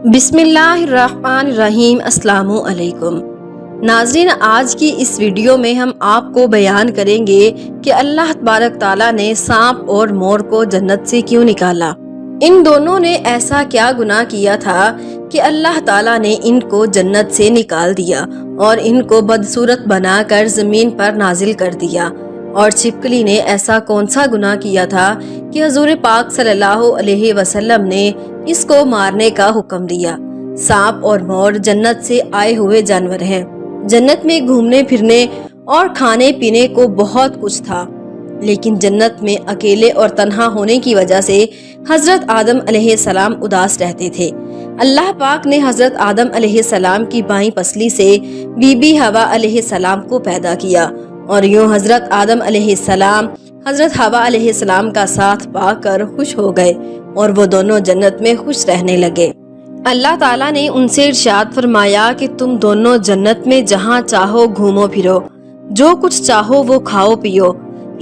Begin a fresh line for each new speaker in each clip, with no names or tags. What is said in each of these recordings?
बिस्मिल्लाहिर्रहमानिर्रहीम। अस्सलाम वालेकुम नाज़रीन, आज की इस वीडियो में हम आपको बयान करेंगे कि अल्लाह तबारक ताला ने सांप और मोर को जन्नत से क्यों निकाला। इन दोनों ने ऐसा क्या गुनाह किया था कि अल्लाह ताला ने इनको जन्नत से निकाल दिया और इनको बदसूरत बनाकर जमीन पर नाजिल कर दिया। और छिपकली ने ऐसा कौन सा गुनाह किया था कि हुजूर पाक सल्लल्लाहु अलैहि वसल्लम ने इसको मारने का हुक्म दिया। सांप और मोर जन्नत से आए हुए जानवर हैं। जन्नत में घूमने फिरने और खाने पीने को बहुत कुछ था, लेकिन जन्नत में अकेले और तन्हा होने की वजह से हजरत आदम अलैहिस्सलाम उदास रहते थे। अल्लाह पाक ने हजरत आदम अलैहिस्सलाम की बाईं पसली से बीबी हवा अलैहिस्सलाम को पैदा किया और यूं हजरत आदम अलैहिस्सलाम हजरत हवा अलैहिस्सलाम का साथ पाकर खुश हो गए और वो दोनों जन्नत में खुश रहने लगे। अल्लाह ताला ने उनसे इरशाद फरमाया कि तुम दोनों जन्नत में जहाँ चाहो घूमो फिरो, जो कुछ चाहो वो खाओ पियो,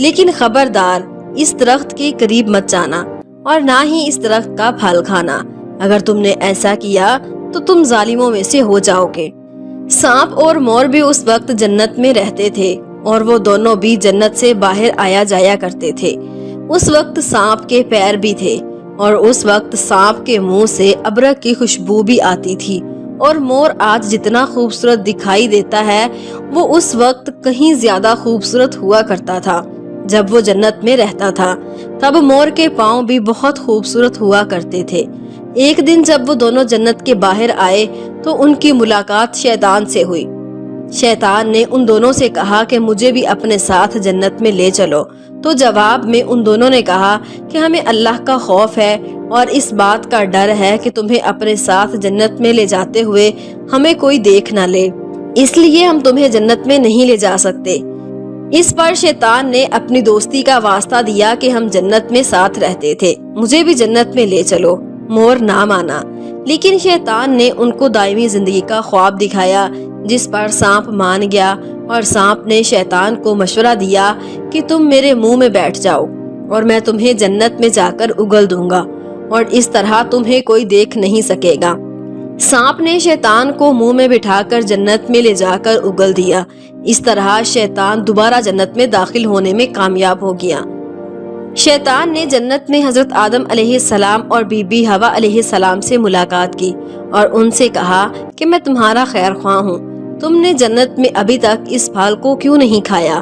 लेकिन खबरदार इस दरख्त के करीब मत जाना और ना ही इस दरख्त का फल खाना। अगर तुमने ऐसा किया तो तुम जालिमों में से हो जाओगे। सांप और मोर भी उस वक्त जन्नत में रहते थे और वो दोनों भी जन्नत से बाहर आया जाया करते थे। उस वक्त सांप के पैर भी थे और उस वक्त सांप के मुंह से अबरक की खुशबू भी आती थी। और मोर आज जितना खूबसूरत दिखाई देता है वो उस वक्त कहीं ज्यादा खूबसूरत हुआ करता था। जब वो जन्नत में रहता था तब मोर के पाँव भी बहुत खूबसूरत हुआ करते थे। एक दिन जब वो दोनों जन्नत के बाहर आए तो उनकी मुलाकात शैतान से हुई। शैतान ने उन दोनों से कहा कि मुझे भी अपने साथ जन्नत में ले चलो। तो जवाब में उन दोनों ने कहा कि हमें अल्लाह का खौफ है और इस बात का डर है कि तुम्हें अपने साथ जन्नत में ले जाते हुए हमें कोई देख ना ले, इसलिए हम तुम्हें जन्नत में नहीं ले जा सकते। इस पर शैतान ने अपनी दोस्ती का वास्ता दिया कि हम जन्नत में साथ रहते थे, मुझे भी जन्नत में ले चलो। मोर ना माना, लेकिन शैतान ने उनको दायमी जिंदगी का ख्वाब दिखाया, जिस पर सांप मान गया और सांप ने शैतान को मशवरा दिया कि तुम मेरे मुंह में बैठ जाओ और मैं तुम्हें जन्नत में जाकर उगल दूंगा और इस तरह तुम्हें कोई देख नहीं सकेगा। सांप ने शैतान को मुंह में बिठाकर जन्नत में ले जाकर उगल दिया। इस तरह शैतान दोबारा जन्नत में दाखिल होने में कामयाब हो गया। शैतान ने जन्नत में हजरत आदम अलैहिस्सलाम और बीबी हवा अलैहिस्सलाम से मुलाकात की और उनसे कहा कि मैं तुम्हारा खैर ख्वाह हूँ, तुमने जन्नत में अभी तक इस फल को क्यों नहीं खाया।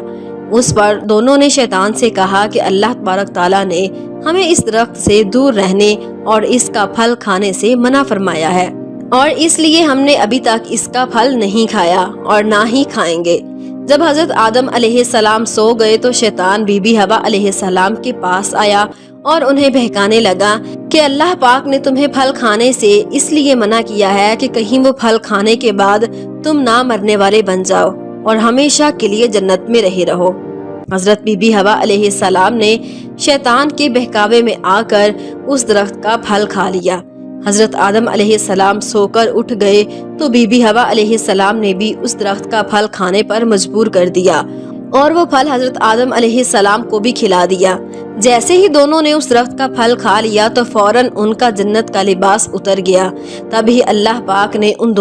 उस पर दोनों ने शैतान से कहा कि अल्लाह तबारक ताला ने हमें इस दरख्त से दूर रहने और इसका फल खाने से मना फरमाया है और इसलिए हमने अभी तक इसका फल नहीं खाया और ना ही खाएंगे। जब हजरत आदम अलैहिस्सलाम सो गए तो शैतान बीबी हवा अलैहिस्सलाम के पास आया और उन्हें बहकाने लगा कि अल्लाह पाक ने तुम्हें फल खाने से इसलिए मना किया है कि कहीं वो फल खाने के बाद तुम ना मरने वाले बन जाओ और हमेशा के लिए जन्नत में रहे रहो। हजरत बीबी हवा अलैहिस्सलाम ने शैतान के बहकावे में आकर उस दरख्त का फल खा लिया। हजरत आदम अलैहिस्सलाम सोकर उठ गए तो बीबी हवा अलैहिस्सलाम ने भी उस दरख्त का फल खाने पर मजबूर कर दिया और वो फल हजरत आदम अलैहिस्सलाम को भी खिला दिया। जैसे ही दोनों ने उस दरख्त का फल खा लिया तो फौरन उनका जन्नत का लिबास उतर गया। तभी अल्लाह पाक ने उन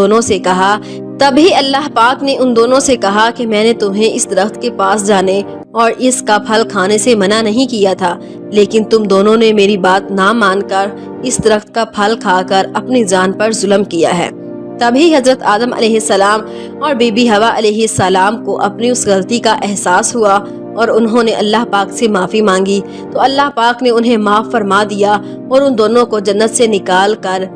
दोनों से कहा कि मैंने तुम्हें इस दरख्त के पास जाने और इसका फल खाने से मना नहीं किया था, लेकिन तुम दोनों ने मेरी बात ना मानकर इस दरख्त का फल खाकर अपनी जान पर जुल्म किया है। तभी हजरत आदम अलैहिस्सलाम और बीबी हवा अलैहिस्सलाम को अपनी उस गलती का एहसास हुआ और उन्होंने अल्लाह पाक से माफी मांगी तो अल्लाह पाक ने उन्हें माफ फरमा दिया और उन दोनों को जन्नत से निकाल कर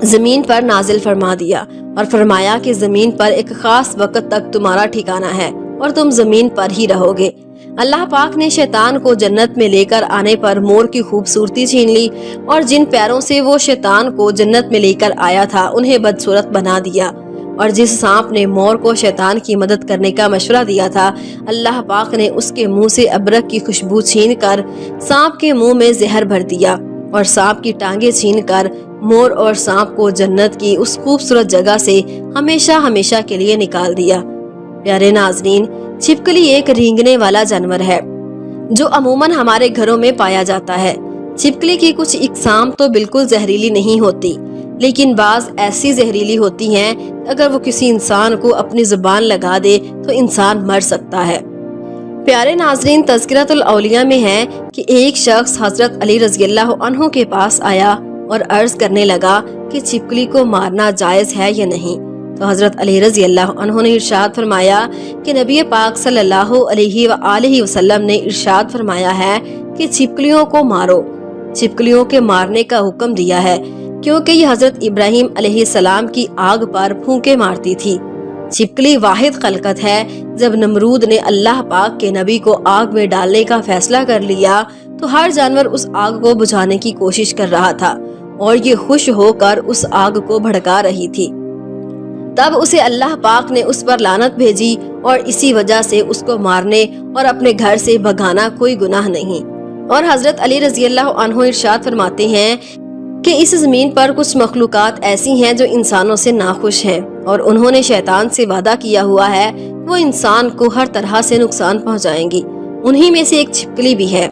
जमीन पर नाजिल फरमा दिया और फरमाया कि जमीन पर एक खास वक्त तक तुम्हारा ठिकाना है और तुम जमीन पर ही रहोगे। अल्लाह पाक ने शैतान को जन्नत में लेकर आने पर मोर की खूबसूरती छीन ली और जिन पैरों से वो शैतान को जन्नत में लेकर आया था उन्हें बदसूरत बना दिया। और जिस सांप ने मोर को शैतान की मदद करने का मशवरा दिया था, अल्लाह पाक ने उसके मुंह से अबरक की खुशबू छीन कर सांप के मुंह में जहर भर दिया और सांप की टांगे छीन कर मोर और सांप को जन्नत की उस खूबसूरत जगह से हमेशा हमेशा के लिए निकाल दिया। प्यारे नाजरीन, छिपकली एक रेंगने वाला जानवर है जो अमूमन हमारे घरों में पाया जाता है। छिपकली की कुछ इकसाम तो बिल्कुल जहरीली नहीं होती, لیکن بعض ایسی زہریلی ہوتی ہیں اگر وہ کسی انسان کو اپنی زبان لگا دے تو انسان مر سکتا ہے۔ پیارے ناظرین، تذکرۃ الاولیاء میں ہے کہ ایک شخص حضرت علی رضی اللہ عنہ کے پاس آیا اور عرض کرنے لگا کہ چھپکلی کو مارنا جائز ہے یا نہیں۔ تو حضرت علی رضی اللہ عنہ نے ارشاد فرمایا کہ نبی پاک صلی اللہ علیہ وآلہ وسلم نے ارشاد فرمایا ہے کہ چھپکلیوں کو مارو، چھپکلیوں کے مارنے کا حکم دیا ہے، کیونکہ یہ حضرت ابراہیم علیہ السلام کی آگ پر پھونکے مارتی تھی۔ چھپکلی واحد خلقت ہے۔ جب نمرود نے اللہ پاک کے نبی کو آگ میں ڈالنے کا فیصلہ کر لیا تو ہر جانور اس آگ کو بجھانے کی کوشش کر رہا تھا اور یہ خوش ہو کر اس آگ کو بھڑکا رہی تھی۔ تب اسے اللہ پاک نے اس پر لعنت بھیجی اور اسی وجہ سے اس کو مارنے اور اپنے گھر سے بھگانا کوئی گناہ نہیں۔ اور حضرت علی رضی اللہ عنہ ارشاد فرماتے ہیں کہ اس زمین پر کچھ مخلوقات ایسی ہیں جو انسانوں سے ناخوش ہیں اور انہوں نے شیطان سے وعدہ کیا ہوا ہے وہ انسان کو ہر طرح سے نقصان پہنچائیں گی۔ انہی میں سے ایک چھپکلی بھی ہے۔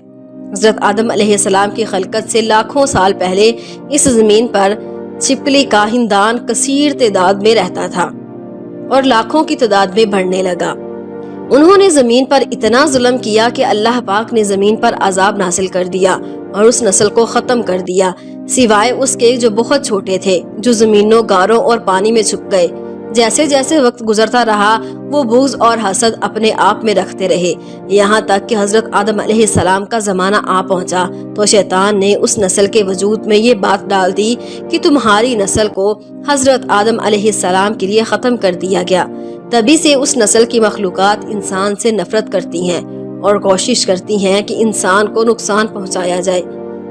حضرت آدم علیہ السلام کی خلقت سے لاکھوں سال پہلے اس زمین پر چھپکلی کا خاندان کثیر تعداد میں رہتا تھا اور لاکھوں کی تعداد میں بڑھنے لگا۔ انہوں نے زمین پر اتنا ظلم کیا کہ اللہ پاک نے زمین پر عذاب نازل کر دیا اور اس نسل کو ختم کر دیا، سوائے اس کے جو بہت چھوٹے تھے، جو زمینوں، غاروں اور پانی میں چھپ گئے۔ جیسے جیسے وقت گزرتا رہا وہ بغض اور حسد اپنے آپ میں رکھتے رہے، یہاں تک کہ حضرت آدم علیہ السلام کا زمانہ آ پہنچا تو شیطان نے اس نسل کے وجود میں یہ بات ڈال دی کہ تمہاری نسل کو حضرت آدم علیہ السلام کے لیے ختم کر دیا گیا۔ تبھی سے اس نسل کی مخلوقات انسان سے نفرت کرتی ہیں اور کوشش کرتی ہیں کہ انسان کو نقصان پہنچایا جائے۔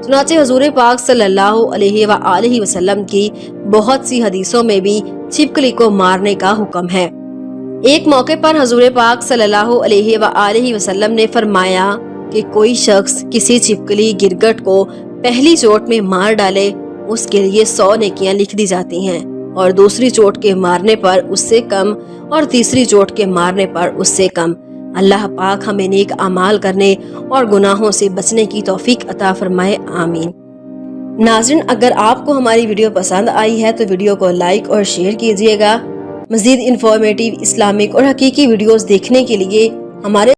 چنانچہ حضور پاک صلی اللہ علیہ وآلہ وسلم کی بہت سی حدیثوں میں بھی چھپکلی کو مارنے کا حکم ہے۔ ایک موقع پر حضور پاک صلی اللہ علیہ وآلہ وسلم نے فرمایا کہ کوئی شخص کسی چھپکلی گرگٹ کو پہلی چوٹ میں مار ڈالے اس کے لیے 100 نیکیاں لکھ دی جاتی ہیں، اور دوسری چوٹ کے مارنے پر اس سے کم، اور تیسری چوٹ کے مارنے پر اس سے کم۔ اللہ پاک ہمیں نیک اعمال کرنے اور گناہوں سے بچنے کی توفیق عطا فرمائے، آمین۔ ناظرین، اگر آپ کو ہماری ویڈیو پسند آئی ہے تو ویڈیو کو لائک اور شیئر کیجیے گا۔ مزید انفارمیٹیو، اسلامک اور حقیقی ویڈیوز دیکھنے کے لیے ہمارے